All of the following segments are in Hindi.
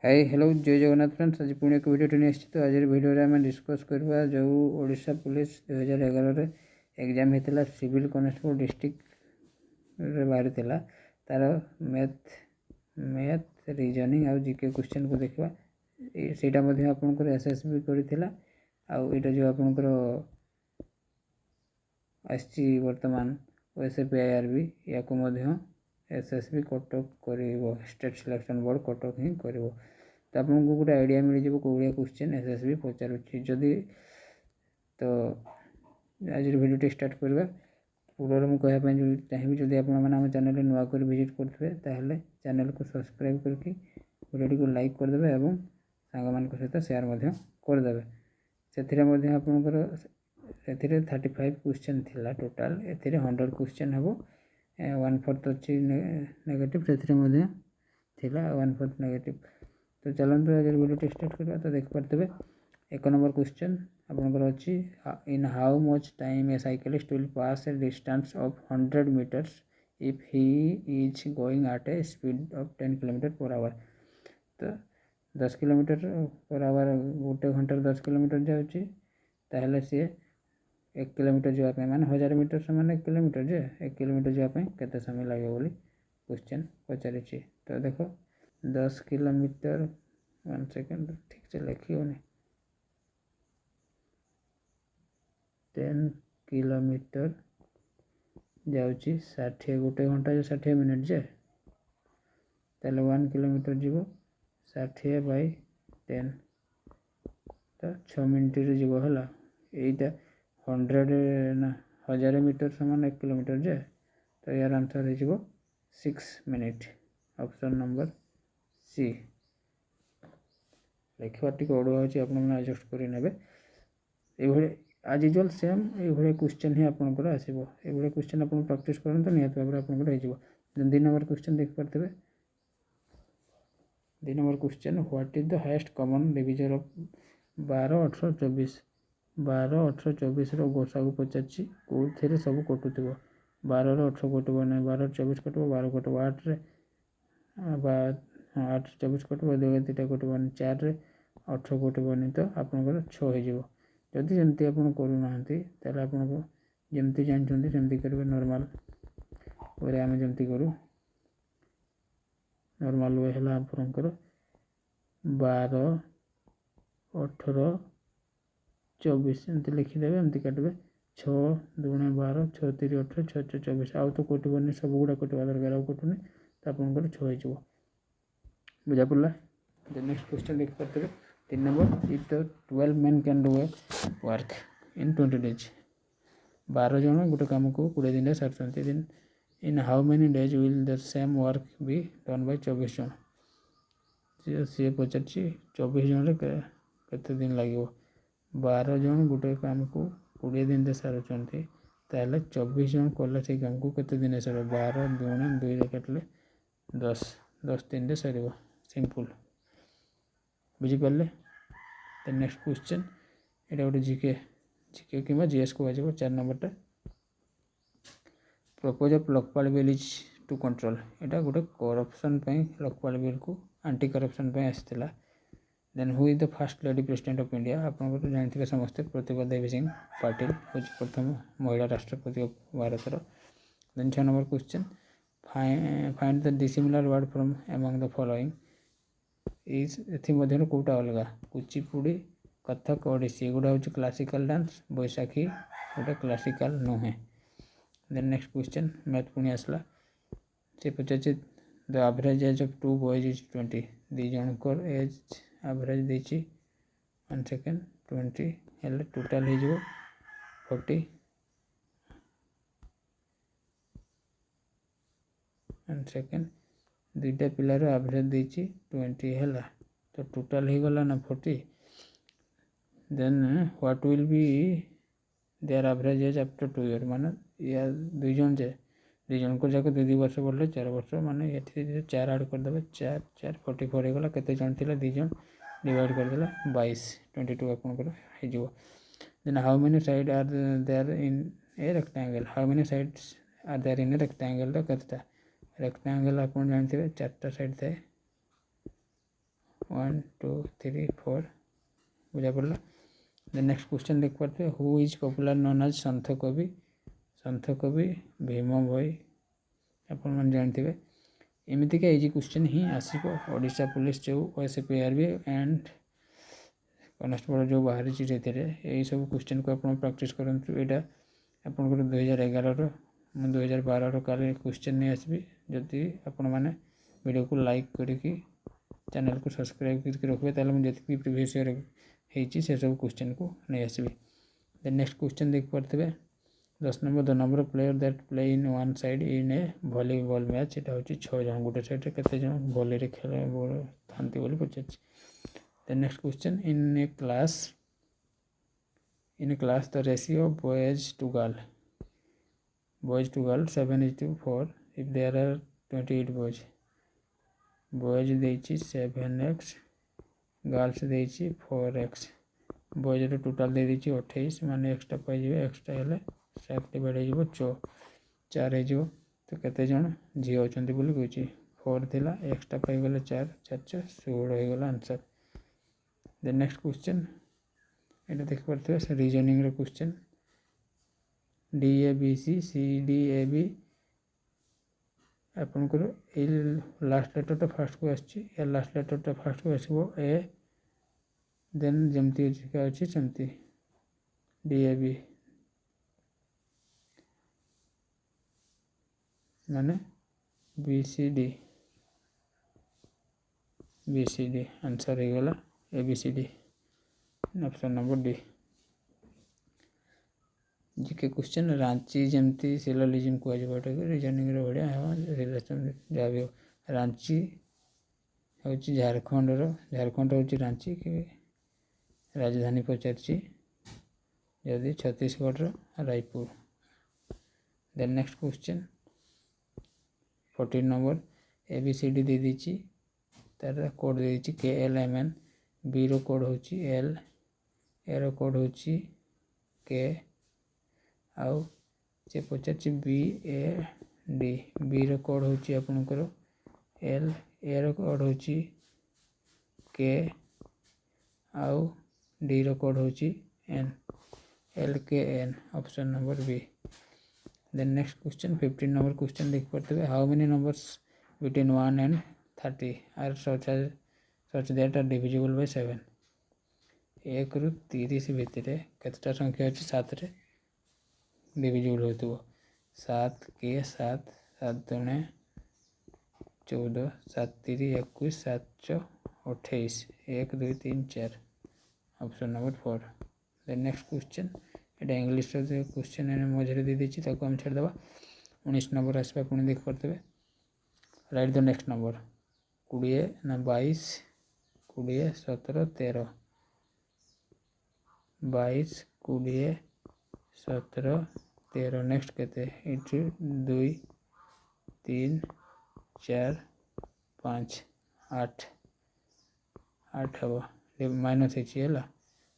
हाय हेलो जय जगन्नाथ फ्रेंड्स। आज पुणी एक भिडियो नहीं आसी। तो आज भिडियो आम डिस्कस करवा जो ओडिशा पुलिस 2011 एग्जाम होता सिविल कनेस्टेबल डिस्ट्रिक्ट बाहरी तार मैथ मैथ रीजनिंग आउ जीके क्वेश्चन को देखा सेटा आपंकर एसएसबी करता आईटा जो आपंकर आसी बर्तमान ओएसएपीआईआरबी या एसएसबी कटक कर स्टेट सिलेक्शन बोर्ड कटक ही कर तो आपको गोटे आइडिया मिल जाए कौ भाया क्वेश्चन एसएसबी पचारुच्छी जदि तो आज भिडियो स्टार्ट करवा पूर्व मुझे कहवाई चाहिए जदि आप चैनल नुआ कर विजिट करेंगे चैनल को सब्सक्राइब करके भिडियो को लाइक करदे और सांग मान सहित सेयार करदे से आपंकर 35 क्वेश्चन थिला टोटाल ए 100 क्वेश्चन हम 1/4 अच्छी नेगेटिव से थिला 1/4 नेगेटिव। तो चलते आज वीडियो स्टार्ट करवा। तो देख पारे 1 नंबर क्वेश्चन आपंकर अच्छी in how much time a cyclist will pass a distance of 100 metres if he is going at a speed of 10 kilometre per hour. तो 10 किलोमीटर पर आवर गोटे घंटे 10 किलोमीटर जाऊँगी ताहले सी 1 किलोमीटर जावाई मैंने 1000 मीटर से मैंने 1 किलोमीटर जे 1 किलोमीटर जावाई केते समय लगे बोली क्वेश्चन पचारि। तो देखो 10 किलोमीटर 1 सेकेंड ठीक से लिखी होनी 10 किलोमीटर जाऊँगी 60 गोटे घंटा जो 60 मिनिट जे ताले 1 किलोमीटर जीव 60/10 तो 6 मिनिट जीव है यहीटा 100 ना 1000 मीटर समान 1 किलोमीटर जे तो यार आंसर हो 6 मिनिट ऑप्शन नंबर सी। लिखा टी अड़ुआ अच्छी आपस्ट कर आज यूजुअल सेम ये क्वेश्चन ही आपंकर आसो ये क्वेश्चन आप प्रैक्टिस करते निहत भाव में हो। 2 नंबर क्वेश्चन देख पारे 2 number question what is the highest common division of 12 18 24 12 18 24 गोसा को पचार कौन सब कटुव 12 18 कटो ना 12 24 कटो 12 कटो 8 8 24 कटो 2 3 कटो 4 18 कटोनी तो आपंकर 6 हो जदि जमी आप करूना आपको जमती जानते जमती करेंगे नॉर्मल वे आम जमती करूँ नॉर्मल वे है आपंकर 12 18 24 एमती लिखिदेवे एमती काटे 6 2 12 6 3 18 6 6 24 आउ तो कटोनी सब गुड़ा कटा दरकार आउ कटुनी तो आपंकर 6 हो बुझा पड़ा। नेक्स्ट क्वेश्चन देख पारे 3 number if the 12 men can do a work in 20 days 12 जन गोटे कम को 20 दिन सारी दिन इन how many days will the same work be done by 24 जन सी पचार 24 जन केते दिन लगे 12 जन गोटे काम को 20 दिन सारूँ ताहले 24 जन कले से काम को केते दिन सर 12 2 2 काटिले 10 10 दिन सर सिंपल बुझीपारे। तो नेक्स्ट क्वेश्चन यहाँ गोटे जीके जीके कि जीएस को 4 नंबरटा purpose of Lokpal bill is to control यहाँ गोटे करप्शन लोकपाल बिल को आंटी करप्शन आसाला। Then who is the first lady president of India आप जानते समस्ते प्रतिभा देवी सिंह पाटिल हूँ प्रथम महिला राष्ट्रपति भारतर। Then 6 number question find the dissimilar word from among the following is एथि कौटा अलग कुचिपुड़ी कथक ओडिसी गुड़ा हूँ क्लासिकल डांस बैशाखी गोटे क्लासिकल नुहे। देन नेक्स्ट क्वेश्चन मैथ पुणी आसला से पचार the average age of 2 boys is 20 दी जनकर एज एवरेज देची 1 सेकेंड 20 हेल्ले टोटाल हो 40 1 सेकेंड 2टा पिलार एवरेज देची 20 है तो टोटाल हो गला ना 40। Then what will be their average age after 2 years माने या 2 जन जे 2 जन को जाकर 2 वर्ष बढ़ले 4 वर्ष माने ये 4 ऐड करदे 4 4 44 हो गला केते जन थिला 2 जन डिवाइड करदेला 22 22 आपनकर हो। Then how many side are there in a rectangle how many sides are there in a rectangle तो केतेटा रेक्टेंगल आप जानते 4टा साइड थाए 1 2 3 4 बुझा पड़ा। देन नेक्स्ट क्वेश्चन देख पाते हैं, who is popular known as Sant Kavi Bhim भोई आपण मैंने जानते हैं। एमतीका इजी क्वेश्चन ही आसो। ओडिशा पुलिस जो OSPRB एंड कनेस्टेबल जो बाहरी यही सब क्वेश्चन को आप प्रैक्टिस करूँ। यहाँ आपंकर 2011 मैं 2012 काले क्वेश्चन नहीं आसबि। जदि आपण मैंने वीडियो को लाइक करके चैनल को सब्सक्राइब करके रखिए ताले मुझे जी प्रीवियस ईयर होती से सब क्वेश्चन को नहीं आसबि। देन नेक्स्ट क्वेश्चन देख पारे 10 number, the number of player that play in one side in A volleyball match. यहाँ हूँ 6 जन, गोटे साइड केते जन वॉली खेल था पचार। Then next question, in a class the ratio of boys to girl 7:4 if there are 28 boys देछि 7x, गर्ल्स देछि 4x। बॉयज टोटाल दे देछि 28 माने एक्सट्रा पाइबे, एक्सट्रा हेले 7 डिवाइड हो 4 हो। तो केते जन झी अछंती बोली कहछि 4 थिला, एक्सट्रा पाई गले 4 4 16 हो गला आंसर। देन नेक्स्ट क्वेश्चन ये देख पारे रीजनिंग रो क्वेश्चन, DABC CDAB आपनकर ए लास्ट लेटर फास्ट को आछि, या लास्ट लेटर फास्ट को आसो ए, देन जमती अच्छी सेमती DAB माने BCD आंसर हो गला ABCD option number D. GK question Ranchi जमती सिलोजिज्म कहटा रीजनिंग भाया रिलेशन जहाँ भी हो। रांची हूँ झारखंड हूँ रांची कि राजधानी पचार जदि Chhattisgarh Raipur. Then next question 14 number, ABCD दे दीची, तार कोड दे दीची KLMN, B रो कोड हूँ L, A रो कोड हूँ K, आउ से पचार BAD, B रो कोड हूँ आपनकर L, A रो कोड हूँ K, आउ D रो कोड हूँ N, LKN option number B. Then next question 15 number question देख पारे, how many numbers between 1 and 30 are such that are divisible by 7। 1 ରୁ 30 भितर केतटा संख्या अच्छी 7 रे डिविजिबल हो। 7 के 7 7 दुणे 14, 7 3 21, 7 4 28, 1 2 3 4 option number 4। Then next question ये इंग्लिश क्वेश्चन मझे दे दीची आम छाड़देवा। 19 नंबर आसपा पुणी देख पारे, राइट द नेक्स्ट नंबर 20 ना 22 20 17 13, 22 20 17 13। नेक्स्ट केते 2 3 4 5 8 8 हम माइनस है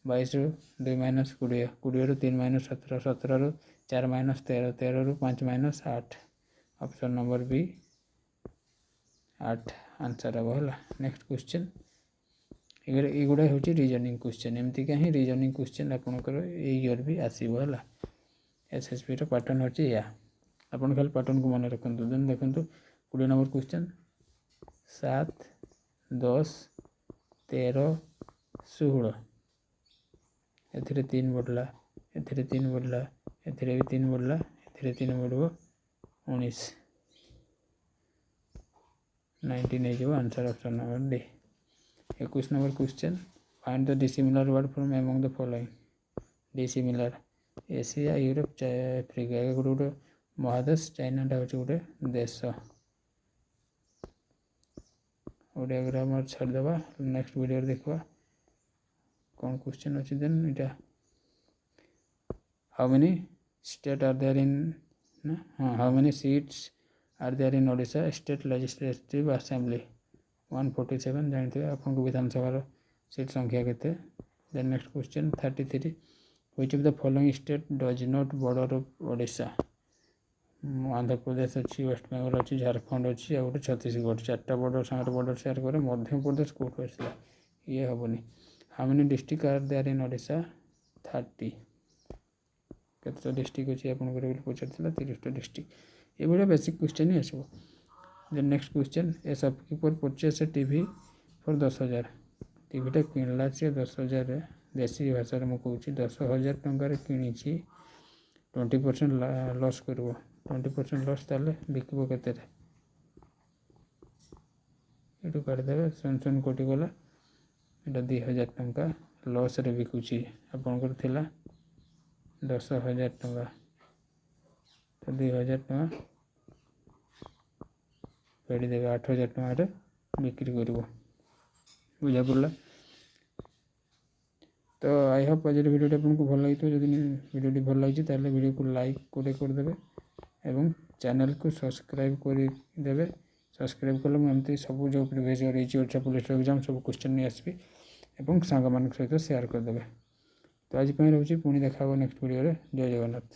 22 ରୁ 2 माइनस 20, 20 ରୁ 3 माइनस 17, 17 ରୁ 4 माइनस 13, 13 ରୁ 5 minus 8 option number B 8 answer हम है। नेक्स्ट क्वेश्चन युवा हूँ रीजनिंग क्वेश्चन, एमती का ही रीजनिंग क्वेश्चन आपंकर ईयर भी आसो है। SSB पैटर्न होची या आपन खाली पैटर्न को मन रखु। देन देखो 20 नंबर क्वेश्चन 7 10 13 16 एथिरे 3 बढ़ला, एथिरे 3 बढ़ला, एथिरे भी 3 बढ़ला, एथिरे 3 बढ़ो 19 19 हो answer option number D. 21 number question, find the dissimilar word from among the following. Dissimilar Asia Europe Africa गोटे गोटे महादेश, चाइनाटा हूँ गोटे देश। ओडिया ग्रामर छाड़देवा, नेक्स्ट वीडियो देखा कौन क्वेश्चन अच्छी। देन इटा how many state are there in how many seats are there in Odisha state legislative assembly 147 जानते हैं आपको विधानसभा सीट संख्या केते। Then next question 33, which of the following state does not border of Odisha. Andhra Pradesh अच्छी, वेस्ट बेंगल अच्छी, झारखंड अच्छी आ गोटे छत्तीसगढ़, चार्टा बॉर्डर सागर बॉर्डर शेयर करे। मध्यप्रदेश कौटू आसला ये हेनी। How many district are there in Odisha? 30। केतटा डिस्ट्रिक्ट अच्छी आपंकर पचार 30टा डिस्ट्रिक्ट। ये बेसिक क्वेश्चन ही आसो। Then next question, a shopkeeper purchase a TV for 10,000। टीवीटा किणला से 10,000 देशी भाषा में कहूँ 10,000 टकर कि 20% लॉस कर 20% लॉस ताले बिकब के ये काटिदेवे 0 कोटी गला यहाँ 2,000 टंका लॉस रे बिकुची आपंकर थिला 10,000 टंका तो 2,000 टंका फेड़देवे 8,000 टंका बिक्री कर बुझा पड़ा। तो आई होप आज भिडियो आपको भल लगी जब भिडियो भल लगी भिडियो को लाइक करदे एवं चैनल को सब्सक्राइब करदे। सब्सक्राइब कले मुझे सब जो previous year Odisha police exam सब क्वेश्चन नहीं आसबि एवं सांग मान सहित शेयर करदे। तो आज रोचे पुणी देखा नेक्स्ट वीडियो। जय जगन्नाथ।